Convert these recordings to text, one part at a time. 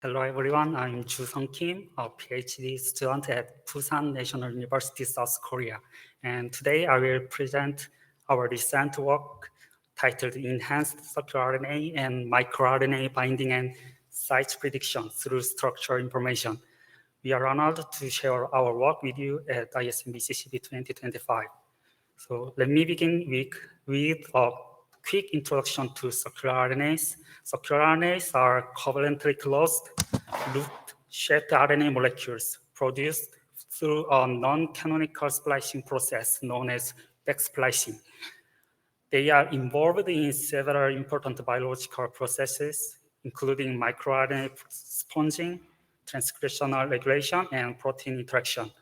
Hello everyone, I'm Juseong Kim, a PhD student at Busan National University, South Korea. And today I will present our recent work titled Enhanced circRNA and miRNA binding and site prediction through structure information. We are honored to share our work with you at ISMB ECCB 2025. So let me begin with a quick introduction to circRNAs. circRNAs are covalently closed, loop-shaped RNA molecules produced through a non-canonical splicing process known as backsplicing. They are involved in several important biological processes, including microRNA sponging, transcriptional regulation, and protein interaction.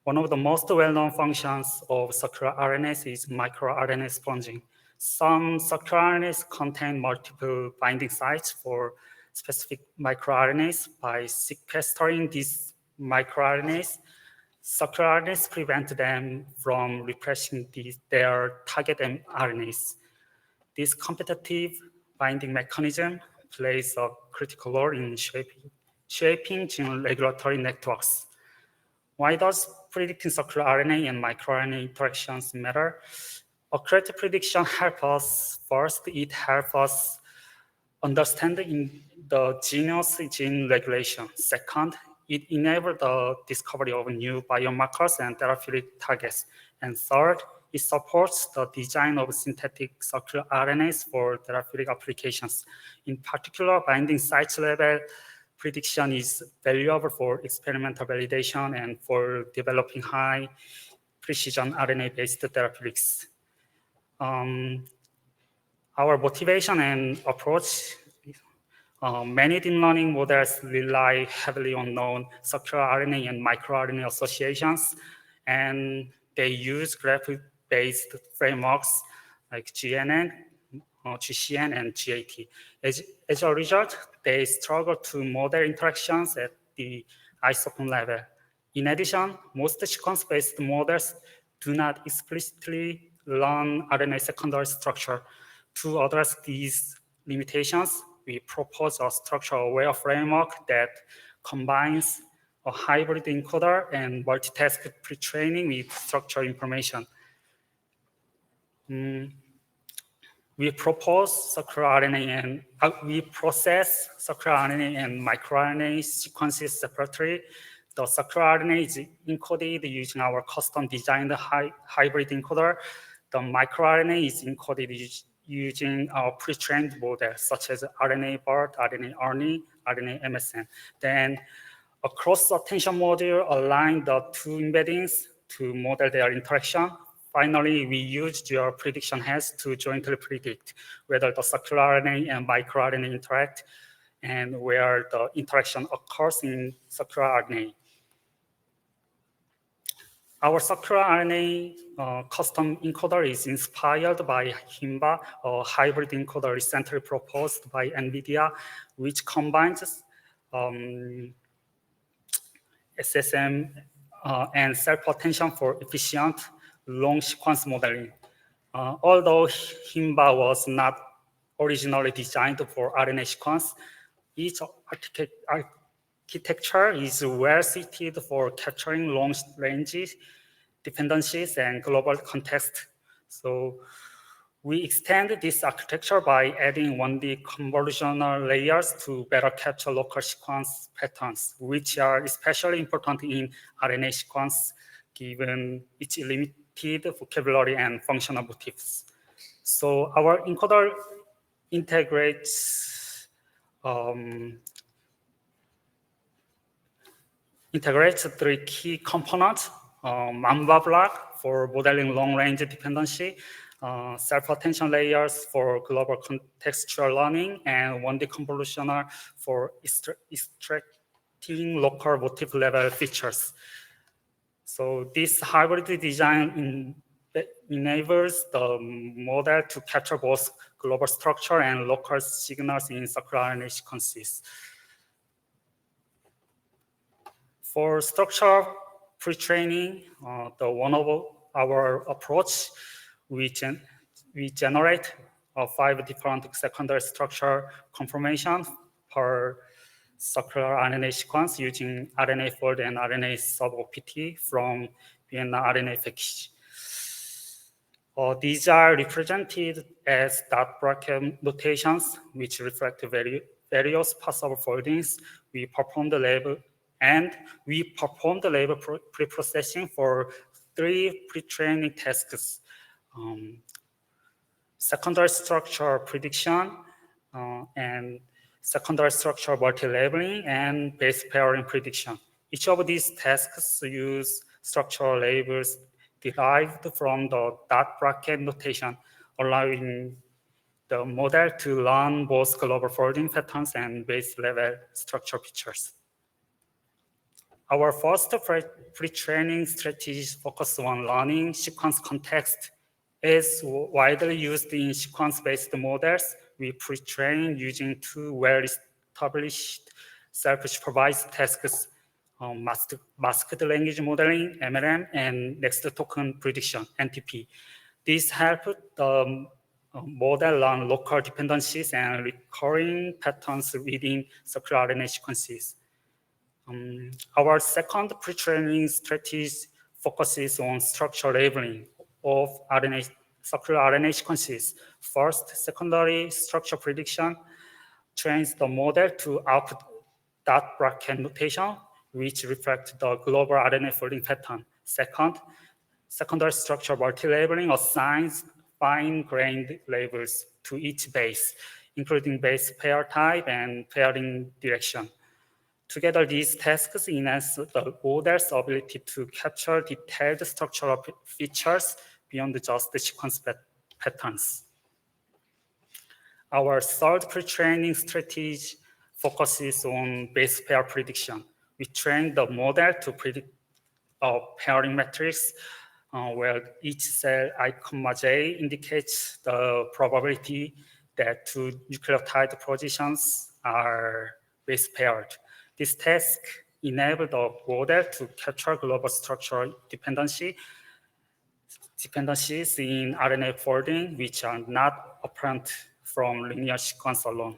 One of the most well-known functions of circRNAs is microRNA sponging. Some circRNAs contain multiple binding sites for specific microRNAs. By sequestering these microRNAs, circRNAs prevent them from repressing their target mRNAs. This competitive binding mechanism plays a critical role in shaping gene regulatory networks. Why does predicting circRNA and microRNA interactions matter? Accurate prediction helps us. First, it helps us understand the genus gene regulation. Second, it enables the discovery of new biomarkers and therapeutic targets. And third, it supports the design of synthetic circRNAs for therapeutic applications. In particular, binding site level prediction is valuable for experimental validation and for developing high precision RNA-based therapeutics. Our motivation and approach, many deep learning models rely heavily on known circRNA and microRNA associations, and they use graph-based frameworks like GNN, GCN, and GAT. As a result, they struggle to model interactions at the isoform level. In addition, most sequence-based models do not explicitly learn RNA secondary structure. To address these limitations, we propose a structure-aware framework that combines a hybrid encoder and multitask pre-training with structure information. We process circRNA and microRNA sequences separately. The circRNA is encoded using our custom designed hybrid encoder. The microRNA is encoded using our pre-trained models such as RNA-BERT, RNA-RNA, RNA-MSN. Then a cross-attention module aligns the two embeddings to model their interaction. Finally, we use your prediction heads to jointly predict whether the circRNA and microRNA interact and where the interaction occurs in circRNA. Our circRNA custom encoder is inspired by HIMBA, a hybrid encoder recently proposed by NVIDIA, which combines SSM and self-attention for efficient long sequence modeling. Although HIMBA was not originally designed for RNA sequence, its architecture is well suited for capturing long range dependencies and global context. So we extend this architecture by adding 1D convolutional layers to better capture local sequence patterns, which are especially important in RNA sequence given its limited vocabulary and functional motifs. So our encoder integrates three key components: Mamba block for modeling long-range dependency, self-attention layers for global contextual learning, and 1D convolutional for extracting local motif-level features. So this hybrid design enables the model to capture both global structure and local signals in circRNA sequences. For structure pre-training, one of our approach, we generate 5 different secondary structure conformations per circRNA sequence using RNA fold and RNA sub-OPT from Vienna RNA package. These are represented as dot bracket notations, which reflect various possible foldings. We perform the label pre-processing for 3 pre-training tasks: secondary structure prediction, and secondary structure multi-labeling, and base pairing prediction. Each of these tasks use structural labels derived from the dot bracket notation, allowing the model to learn both global folding patterns and base level structure features. Our first pre-training strategy focuses on learning sequence context. Is widely used in sequence-based models. We pre-train using 2 well-established self-supervised tasks, masked language modeling, MLM, and next token prediction, NTP. These help the model learn local dependencies and recurring patterns within circRNA sequences. Our second pre-training strategy focuses on structure labeling of circRNA sequences. First, secondary structure prediction trains the model to output dot bracket notation, which reflects the global RNA folding pattern. Second, secondary structure multi-labeling assigns fine-grained labels to each base, including base pair type and pairing direction. Together, these tasks enhance the model's ability to capture detailed structural features beyond just the sequence patterns. Our third pre-training strategy focuses on base pair prediction. We train the model to predict a pairing matrix where each cell I, J indicates the probability that 2 nucleotide positions are base paired. This task enabled the model to capture global structural dependencies in RNA folding, which are not apparent from linear sequence alone.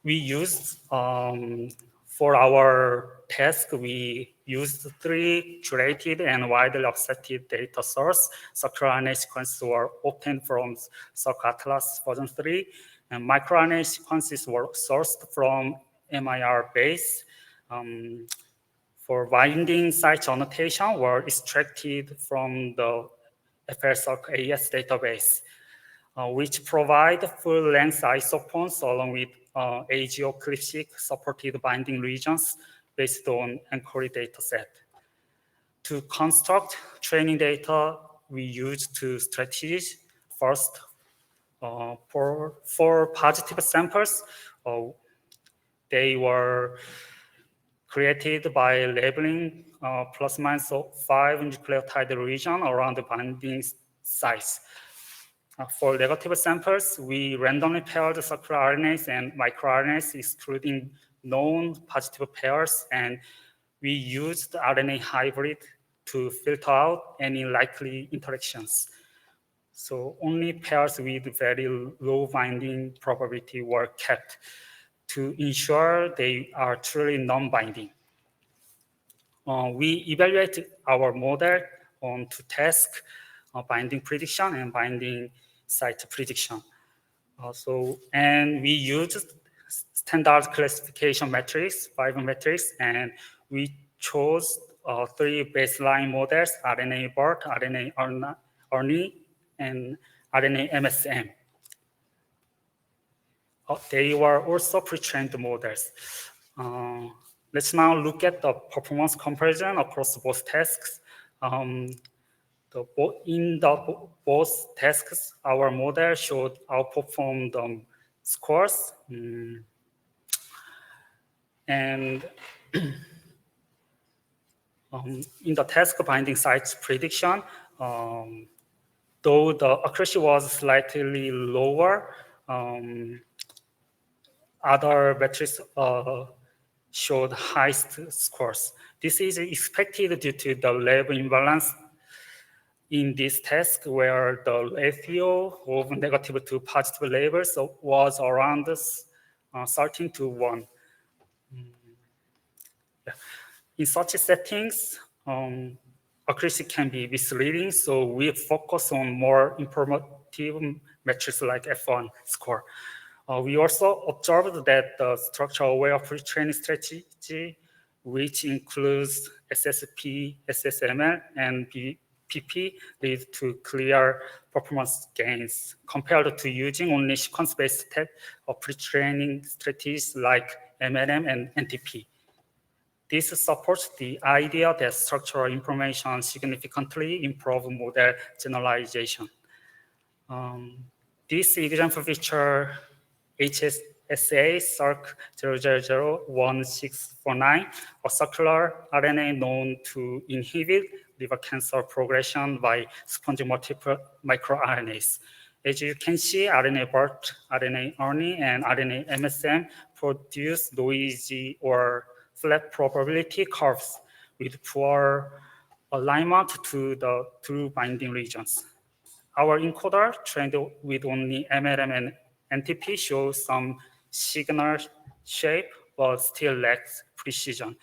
We used, for our task, we used 3 curated and widely accepted data sources. circRNA sequences were obtained from circAtlas version 3, and miRNA sequences were sourced from MIR base. For binding site annotation were extracted from the FLcirc-AS database, which provide full-length isopons along with AGO-ClipSeq supported binding regions based on Anchor dataset. To construct training data, we used 2 strategies. First, for positive samples, they were created by labeling plus minus 5 nucleotide region around the binding sites. For negative samples, we randomly paired circRNAs and microRNAs, excluding known positive pairs, and we used RNA hybrid to filter out any likely interactions. So only pairs with very low binding probability were kept to ensure they are truly non-binding. We evaluate our model on 2 tasks, binding prediction and binding site prediction. And we used standard classification metrics, 5 metrics, and we chose 3 baseline models: RNA-BERT, RNA-ERNA, and RNA-MSM. They were also pre-trained models. Let's now look at the performance comparison across both tasks. In both tasks, our model showed outperformed scores. And in the task binding sites prediction, though the accuracy was slightly lower, other metrics showed highest scores. This is expected due to the label imbalance in this task, where the ratio of negative to positive labels was around 13 to 1. In such settings, accuracy can be misleading, so we focus on more informative metrics like F1 score. We also observed that the structure-aware pre-training strategy, which includes SSP, SSML, and PP, lead to clear performance gains compared to using only sequence-based pre-training strategies like MLM and NTP. This supports the idea that structural information significantly improves model generalization. This example feature HSA circ0001649, a circular RNA known to inhibit liver cancer progression by sponging multiple microRNAs. As you can see, RNA BERT, RNA RNA, and RNA MSM produce noisy or flat probability curves with poor alignment to the true binding regions. Our encoder trained with only MLM and NTP shows some signal shape, but still lacks precision.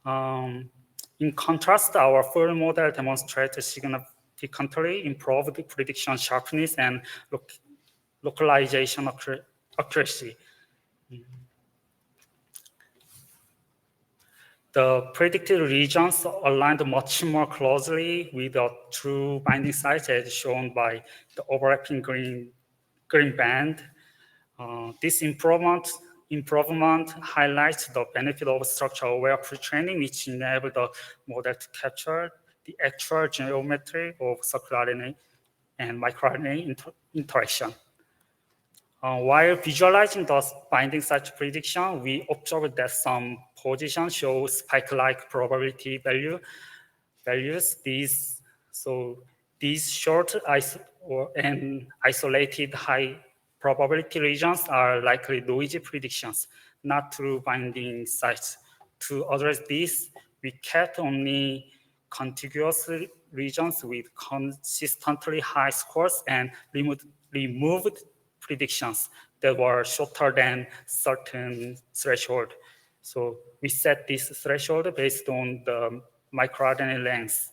In contrast, our full model demonstrates significantly improved prediction sharpness and localization accuracy. The predicted regions aligned much more closely with the true binding sites as shown by the overlapping green band. This improvement highlights the benefit of structure-aware pre-training, which enabled the model to capture the actual geometry of circRNA and microRNA interaction. While visualizing the binding site prediction, we observed that some positions show spike-like probability values. These short and isolated high probability regions are likely noisy predictions, not true binding sites. To address this, we kept only contiguous regions with consistently high scores and removed predictions that were shorter than certain threshold. So we set this threshold based on the microRNA length.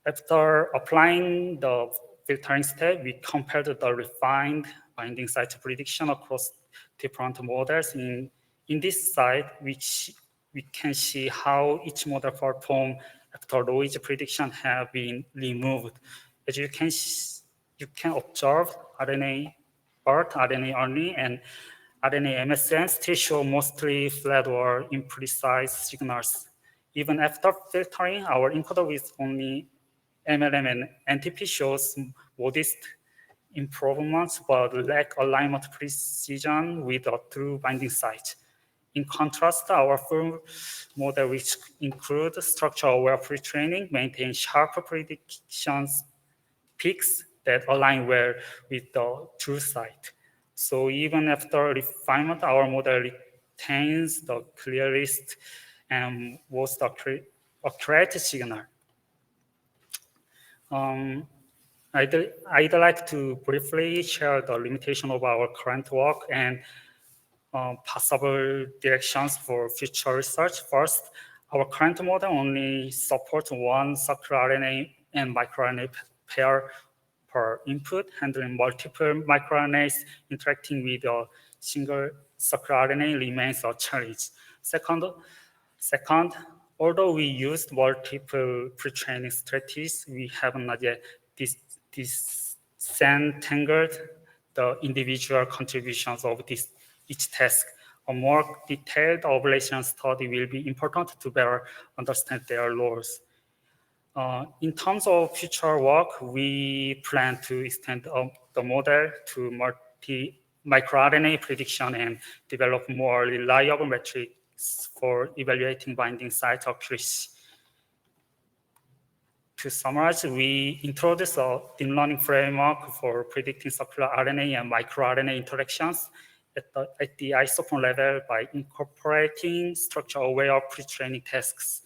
After applying the filtering step, we compared the refined binding site prediction across different models. In this slide, we can see how each model performed after noisy prediction have been removed. As you can observe, RNA BERT, RNA RNA, and RNA MSM still show mostly flat or imprecise signals. Even after filtering, our encoder with only MLM and NTP shows modest improvements but lack alignment precision with a true binding site. In contrast, our full model, which includes structure-aware pre-training, maintains sharp predictions peaks that align well with the true site. So even after refinement, our model retains the clearest and most accurate signal. I'd like to briefly share the limitation of our current work and possible directions for future research. First, our current model only supports one circRNA and microRNA pair per input, handling multiple microRNAs interacting with a single circRNA remains a challenge. Second, although we used multiple pre-training strategies, we have not yet disentangled the individual contributions of each task. A more detailed ablation study will be important to better understand their roles. In terms of future work, we plan to extend the model to microRNA prediction and develop more reliable metrics for evaluating binding site accuracy. To summarize, we introduced a deep learning framework for predicting circular RNA and microRNA interactions at the isoform level by incorporating structure-aware pre-training tasks.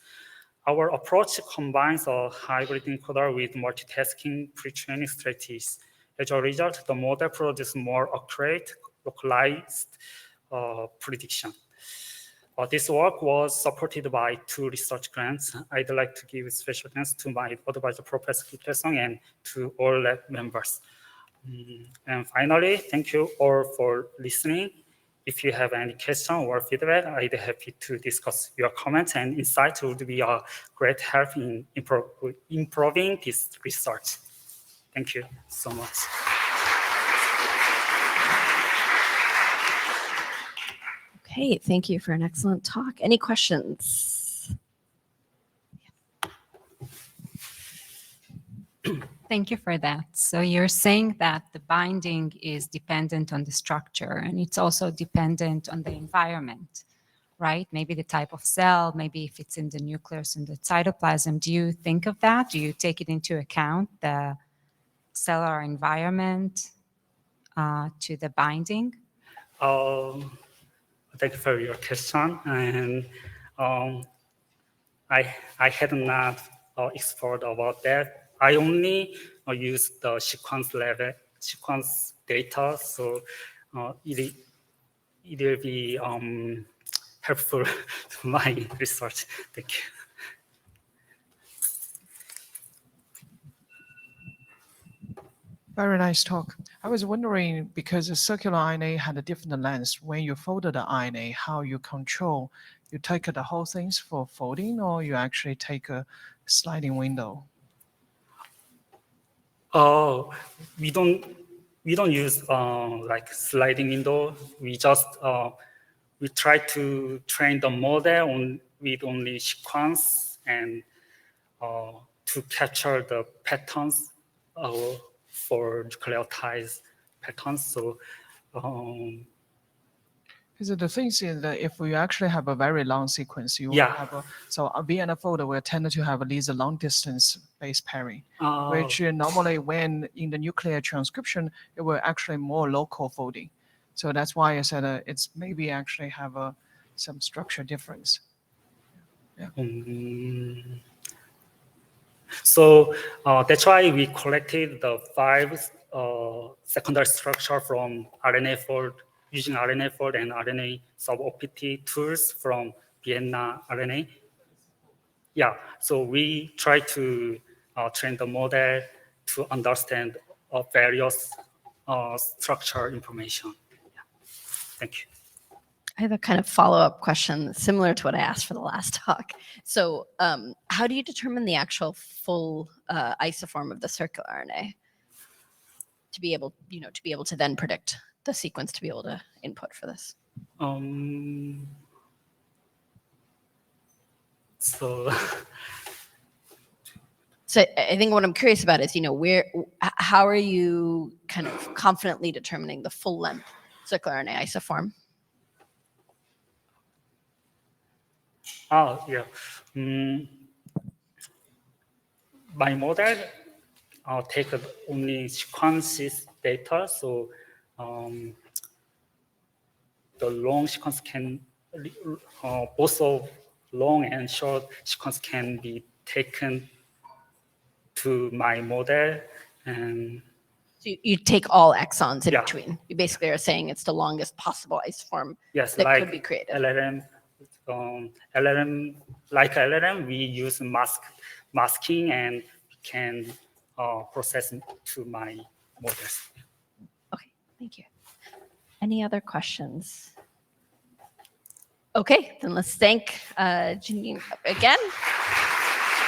Our approach combines a hybrid encoder with multitasking pre-training strategies. As a result, the model produces more accurate, localized prediction. This work was supported by 2 research grants. I'd like to give special thanks to my advisor, Professor Kim Tae-sung, and to all lab members. And finally, thank you all for listening. If you have any question or feedback, I'd be happy to discuss your comments, and insights would be a great help in improving this research. Thank you so much. Okay, thank you for an excellent talk. Any questions? Thank you for that. So you're saying that the binding is dependent on the structure, and it's also dependent on the environment, right? Maybe the type of cell, maybe if it's in the nucleus and the cytoplasm. Do you think of that? Do you take it into account, the cellular environment to the binding? Thank you for your question. And I had not explored about that. I only use the sequence data, so it will be helpful to my research. Thank you. Very nice talk. I was wondering, because the circRNA had a different length, when you folded the RNA, how you control, you take the whole things for folding, or you actually take a sliding window? We don't use like sliding window. We just we try to train the model with only sequence and to capture the patterns for nucleotide patterns. So Because the thing is that if we actually have a very long sequence, you will Yeah. have a B and a folder will tend to have at least a long distance base pairing, which normally when in the nuclear transcription, it will actually more local folding. So that's why I said it's maybe actually have some structure difference. So that's why we collected the 5 secondary structure from RNA fold, using RNA fold and RNA sub-OPT tools from Vienna RNA. Yeah, so we try to train the model to understand various structure information. Yeah. Thank you. I have a kind of follow-up question similar to what I asked for the last talk. So how do you determine the actual full isoform of the circRNA to be able, to be able to then predict the sequence to be able to input for this? So I think what I'm curious about is, how are you kind of confidently determining the full length circRNA isoform? yeah. My model take only sequences data, so the long sequence can both of long and short sequence can be taken to my model, and So you take all exons in Yeah. between. You basically are saying it's the longest possible isoform yes, that like could be created. LLM, we use masking and can process to my models. Okay, thank you. Any other questions? Okay, then let's thank Janine again.